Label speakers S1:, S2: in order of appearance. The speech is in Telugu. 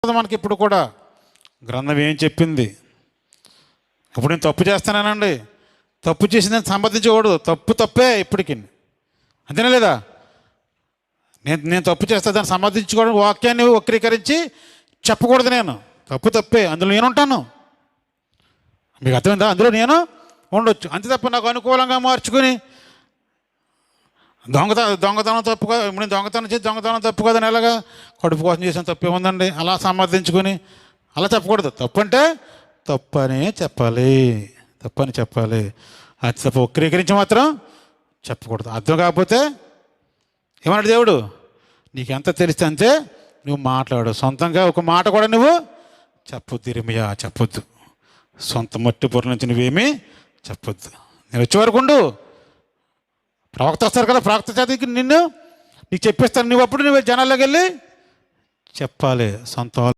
S1: ఉంటుంది మనకి ఇప్పుడు కూడా. గ్రంథం ఏం చెప్పింది? ఇప్పుడు నేను తప్పు చేస్తానండి, తప్పు చేసి నేను సంపాదించకూడదు. తప్పు తప్పే ఇప్పటికి, అంతేనా లేదా? నేను తప్పు చేస్తా, దాన్ని సమర్థించుకోవడం, వాక్యాన్ని వక్రీకరించి చెప్పకూడదు. నేను తప్పు తప్పే, అందులో నేను ఉంటాను. మీకు అర్థమైందా? అందులో నేను ఉండొచ్చు, అంతే తప్ప నాకు అనుకూలంగా మార్చుకుని దొంగతనం తప్పు కదా, నేను దొంగతనం చేసి దొంగతనం తప్పు కదని ఎలాగా, కడుపు కోసం చేసిన తప్పు ఏముందండి, అలా సమర్థించుకుని అలా చెప్పకూడదు. తప్పు అంటే తప్పని చెప్పాలి, తప్పని చెప్పాలి. అది తప్ప వక్రీకరించి మాత్రం చెప్పకూడదు. అర్థం కాకపోతే ఏమన్నాడు దేవుడు? నీకు ఎంత తెలిస్తే అంతే నువ్వు మాట్లాడు. సొంతంగా ఒక మాట కూడా నువ్వు చెప్పొద్దు. ఇర్మియా చెప్పొద్దు. సొంత మట్టి పొర నుంచి నువ్వేమీ చెప్పొద్దు. నేను వచ్చే వరకు ఉండు. ప్రవక్త వస్తారు కదా, ప్రవక్త చదివి నీకు చెప్పిస్తాను. నువ్వు అప్పుడు నువ్వు జనాల్లోకి వెళ్ళి చెప్పాలి. సొంత